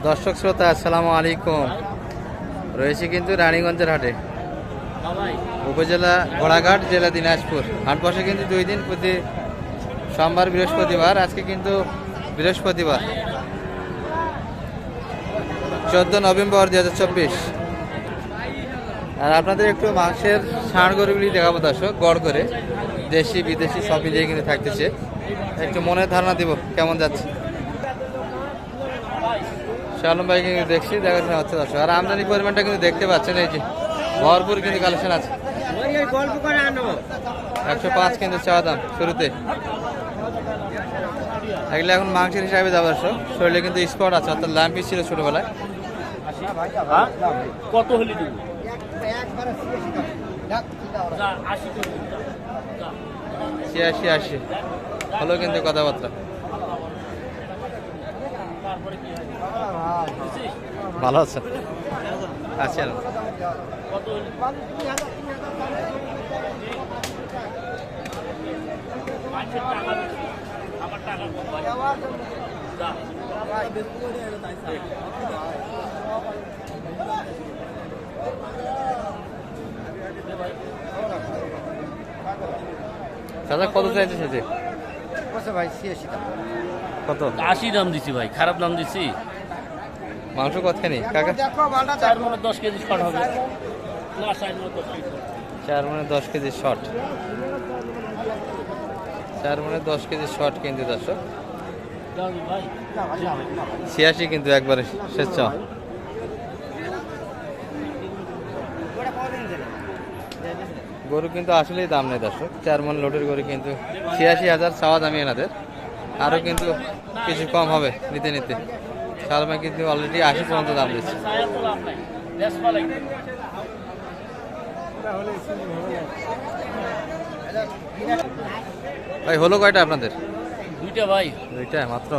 দর্শক শ্রোতা আসসালামু আলাইকুম। রয়েছে কিন্তু রানীগঞ্জের হাটে, উপজেলা ঘোড়াঘাট, জেলা দিনাজপুর। হাট বসে কিন্তু 2 দিন, প্রতি সোমবার বৃহস্পতিবার। আজকে কিন্তু বৃহস্পতিবার 14 নভেম্বর 2024। আর আপনাদের একটু মাংসের ষাঁড় গরুগুলি দেখাবো দর্শক, গড় করে দেশি বিদেশি সব মিলিয়ে কিন্তু থাকতেছে। একটু মনের ধারণা দিব কেমন যাচ্ছে। শালম ভাই কিন্তু দেখছি, দেখাশোনা হচ্ছে দর্শক। আর আমদানি পরিমাণটা কিন্তু দেখতে পাচ্ছেন, এই যে ভরপুর কিন্তু কালেকশন আছে। 105 কিন্তু চাওয়া দাম শুরুতে। এগুলো এখন মাংসের হিসাবে যাবো দর্শক। শরীরে কিন্তু স্পট আছে, অর্থাৎ ল্যাম্পি ছিল ছোটবেলায়। কত হলে দিব? 86 হলো কিন্তু কথাবার্তা। ভালো আছে, আছি আর দাদা কত চাইছে সেটা? ভাই 86 টাকা। কত? 80 দাম দিছি ভাই, খারাপ দাম দিছি। মাংস কতখানি কাকা? 4 মনে 10 কেজি শর্ট হবে না, 4 মনে 10 কেজি শর্ট। 4 মনে 10 কেজি শর্ট কিন্তু দর্শক। 86 কিন্তু একবারে শেষ চাওয়া। গরু কিন্তু আসলেই দাম নেই দর্শক। 4 মন লোডের গরু কিন্তু 86,000 চাওয়া দামি এনাদের। আরও কিন্তু কিছু কম হবে নিতে নিতে। শালমা কিন্তু অলরেডি 80 পর্যন্ত দাম দিচ্ছে। ভাই হলো কয়টা আপনাদের? 2টা ভাই। 2টা মাত্র?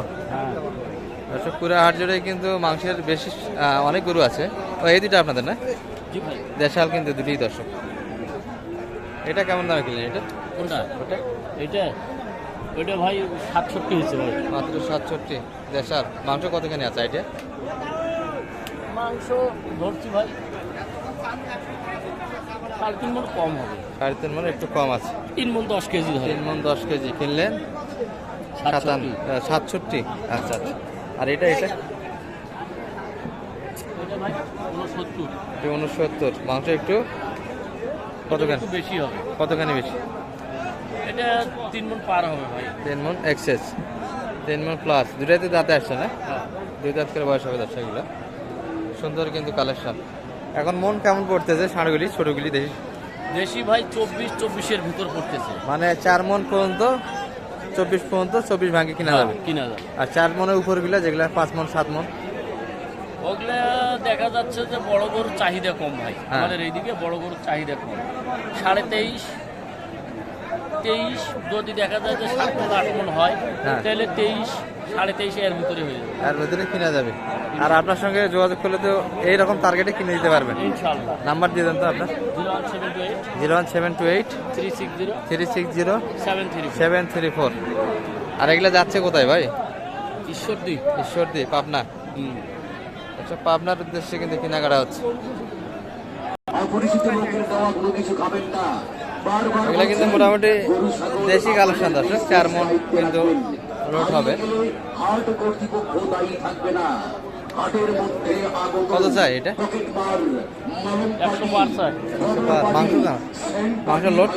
দর্শক পুরো হাট জুড়ে কিন্তু মাংসের বেশি অনেক গরু আছে। ও এই 2টা আপনাদের না? জি ভাই। দেশাল কিন্তু 2টিই দর্শক। এটা কেমন দামে কিনলেন এটা? কোনটা? ওটা এটা ওইটা ভাই 67 হয়েছে ভাই। মাত্র 67 দেশাল। মাংস কতখানি আছে এটা? মাংস ধরছি ভাই 3.5 মণ কম হবে। 3.5 মণ একটু কম আছে। 3 মণ 10 কেজি ধরে। 3 মণ 10 কেজি কিনলেন 67। আচ্ছা আচ্ছা। আর এটা এটা এটা ভাই 69। 69। মাংস একটু কতখানি একটু বেশি হবে? কতখানি বেশি? এটা 3 মণ পার হবে ভাই। 3 মণ এক্সেস, 3 মণ প্লাস। দুটাইতে দাঁতে আসছে না? হ্যাঁ। 2 দাঁত করে বয়স হবে দর্শক। এগুলো সুন্দর কিন্তু কালেকশন। এখন মন কেমন পড়তেছে ষাঁড়গুলি ছোটগুলি দেশি? দেশি ভাই 24-24 ভিতর পড়তেছে। মানে 4 মণ পর্যন্ত 24 পর্যন্ত 24 ভাঙে কিনা যাবে। কিনা যাবে। আর 4 মণের উপরগুলো যেগুলো 5 মণ 7 মণ ওগুলা দেখা যাচ্ছে যে বড় গরুর চাহিদা কম ভাই। হ্যাঁ। আমাদের এইদিকে বড় গরুর চাহিদা কম। 23.5 23 যদি দেখা যায় যে 7 মণ 8 মণ হয়, হ্যাঁ। তাহলে 23 23.5 এর ভিতরে হয়ে যাবে। এর ভেতরে কিনা যাবে। আর আপনার সঙ্গে যোগাযোগ করলে তো এইরকম টার্গেটে কিনে দিতে পারবেন। ইনশাআল্লাহ। নাম্বার দিয়ে দেন তো আপনার। 01728 01728 360 360 734। 734। আর এগুলা যাচ্ছে কোথায় ভাই? ঈশ্বরদী। ঈশ্বরদী, পাবনা। আচ্ছা, পাবনার উদ্দেশ্যে কিন্তু কেনাকাটা হচ্ছে। এগুলা কিন্তু মোটামুটি দেশি কালেকশন দর্শক। 4 মণ কিন্তু লোড হবে। কত চাই এটা? 105 স্যার। মাংস না, মাংস লোড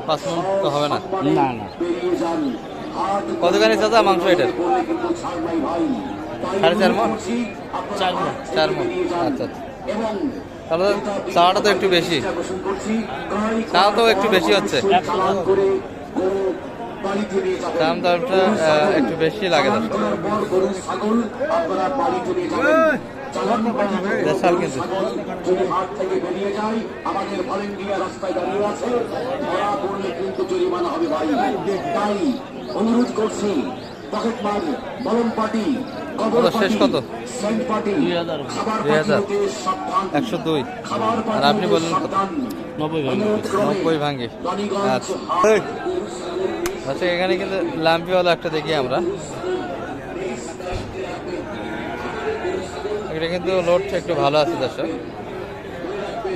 5 মণ তো হবে না। না না। কতখানি চাচা মাংস এটার? 4.5 মণ? 4 মণ। 4 মণ। আচ্ছা আচ্ছা। তাহলে চাওয়াটা তো একটু বেশি, চাও তো একটু বেশি হচ্ছে। দাম দামটা একটু বেশি লাগে দর্শক। দেশাল কিন্তু অনুরোধ করছি পকেট মার বলম পার্টি শেষ কত? 2000। 102। আর আপনি বললেন কত? 90 ভাঙ্গে। আচ্ছা আচ্ছা, এখানে কিন্তু লাম্পিওয়ালা একটা দেখি আমরা। এটা কিন্তু লোড একটু ভালো আছে দর্শক,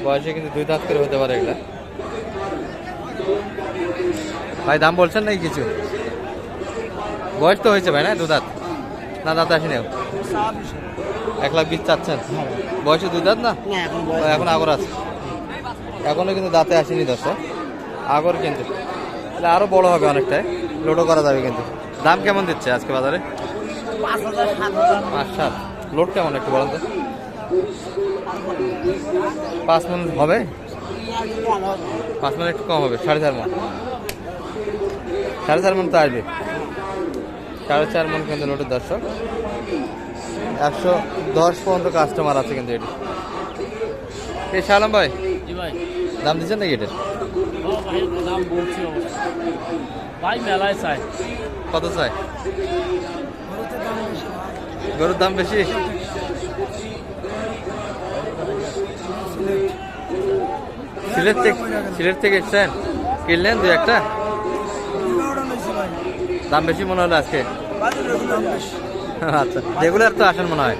বয়সে কিন্তু 2 দাঁত করে হতে পারে এগুলা। ভাই দাম বলছেন নাকি কিছু? বয়স তো হয়েছে ভাই, না 2 দাঁত না দাঁত আসেনি? 1,20,000 চাচ্ছেন, বয়সে 2 দাঁত না? এখন আগর আছে, এখনো কিন্তু দাঁতে আসেনি দর্শক, আগর কিন্তু তাহলে আরো বড় হবে অনেকটাই, লোডও করা যাবে কিন্তু। দাম কেমন দিচ্ছে আজকে বাজারে? 5-7। লোড কেমন একটু বলেন তো? 5 মণ হবে? 5 মণ একটু কম হবে, 4.5 মণ। 4.5 মণ তো আসবে, 4.5 মণ কিন্তু লোডের দর্শক। 110 পর্যন্ত কাস্টমার আছে কিন্তু এটি। এই শালাম ভাই, জি ভাই। দাম দিচ্ছেন নাকি এটার? ভাই দাম বলছি অবশ্য ভাই, মেলায় চাই। কত চাই? গরুর দাম বেশি? সিলেট থেকে এসছেন, কিনলেন 2-1টা? দাম বেশি মনে হলো আজকে? আচ্ছা, রেগুলার তো আসেন মনে হয়?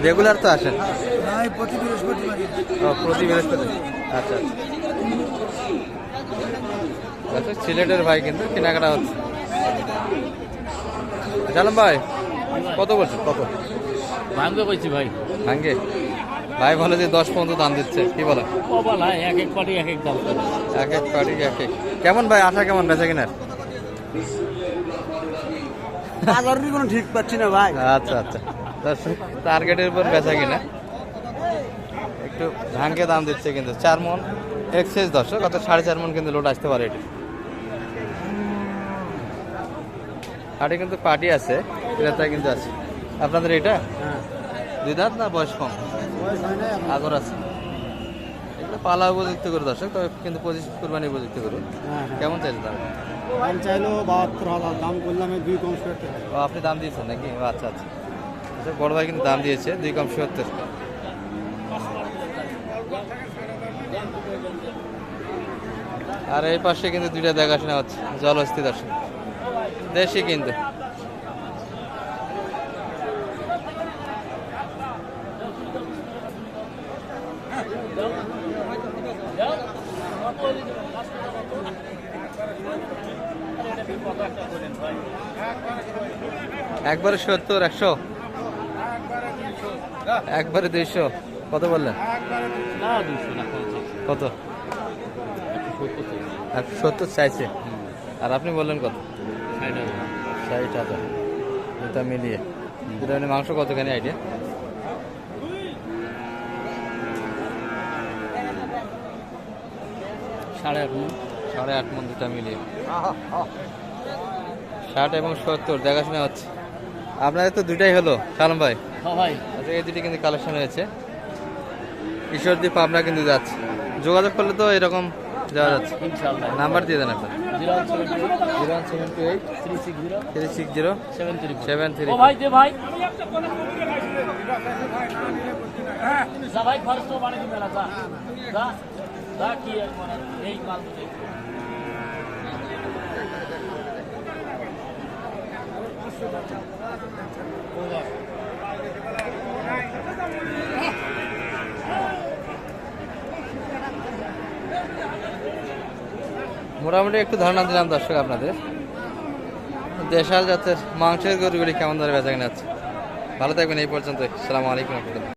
রেগুলার তো আসেন? ও, প্রতি বৃহস্পতি। আচ্ছা আচ্ছা, সিলেটের ভাই কিন্তু কেনাকাটা হচ্ছে। জানাম ভাই, কত বলছেন? কত ভাঙ্গে বলছি ভাই? ভাঙ্গে ভাই বলে যে 10 পর্যন্ত দাম দিচ্ছে, কি বলে? ও বলা এক এক পাটি এক এক দাম। এক এক পার্টি এক এক। কেমন ভাই আশা কেমন বেচা কিনার? বাজারের কোনো ঠিক পাচ্ছি না ভাই। আচ্ছা আচ্ছা, টার্গেটের উপর বেচা কিনা, একটু ভাঙ্গে দাম দিচ্ছে কিন্তু। 4 মণ এক্সেস দর্শক, অর্থাৎ 4.5 মণ কিন্তু লোড আসতে পারে এটি। হাটে কিন্তু পার্টি আছে, ক্রেতা কিন্তু আছে। আপনাদের এটা 2 দাঁত না বয়স কম? আগর আছে। এগুলো পালা উপযুক্ত করে দর্শক, তবে কিন্তু 25 কুরবানি উপযুক্ত করে। কেমন চাইছে দাম? দাম চাইলো 72,000, দাম করলাম 2 কম 70। ও, আপনি দাম দিয়েছেন নাকি? ও, আচ্ছা আচ্ছা। আচ্ছা, বড় ভাই কিন্তু দাম দিয়েছে 2 কম 70। আর এই পাশে কিন্তু 2টা দেখাশোনা হচ্ছে, জলহস্তি দর্শক, দেশি কিন্তু। একবারে 70, 100, একবারে 200। কত বললেন? না 200 না, কত? 70 চাইছে। আর আপনি বললেন কত? 60,000। এটা মিলিয়ে এটা মাংস কতখানি আইডিয়া? 8.5 মণ। 8.5 মণ দুটা মিলিয়ে 60 এবং 70 দেখাশোনা হচ্ছে। আপনাদের তো 2টাই হলো সালাম ভাই। হ্যাঁ ভাই। আচ্ছা, এই 2টি কিন্তু কালেকশন হয়েছে। কিশোরদীপ পাবনা কিন্তু যাচ্ছে, যোগাযোগ করলে তো এরকম যাওয়া যাচ্ছে। ইনশাআল্লাহ। নাম্বার দিয়ে দেন আপনার। 01728 01728 360 360 734। 73। ও ভাই দে ভাই, যা ভাই খরচ তো মানে কি মেলা, যা যা যা, কি এক মানে এই মাল তো দেখ। মোটামুটি একটু ধারণা দিলাম দর্শক আপনাদের, দেশাল জাতের মাংসের গরুগুলি কেমন ধরে বেচা কিনা আছে। ভালো থাকবেন এই পর্যন্ত। আসসালামু আলাইকুম।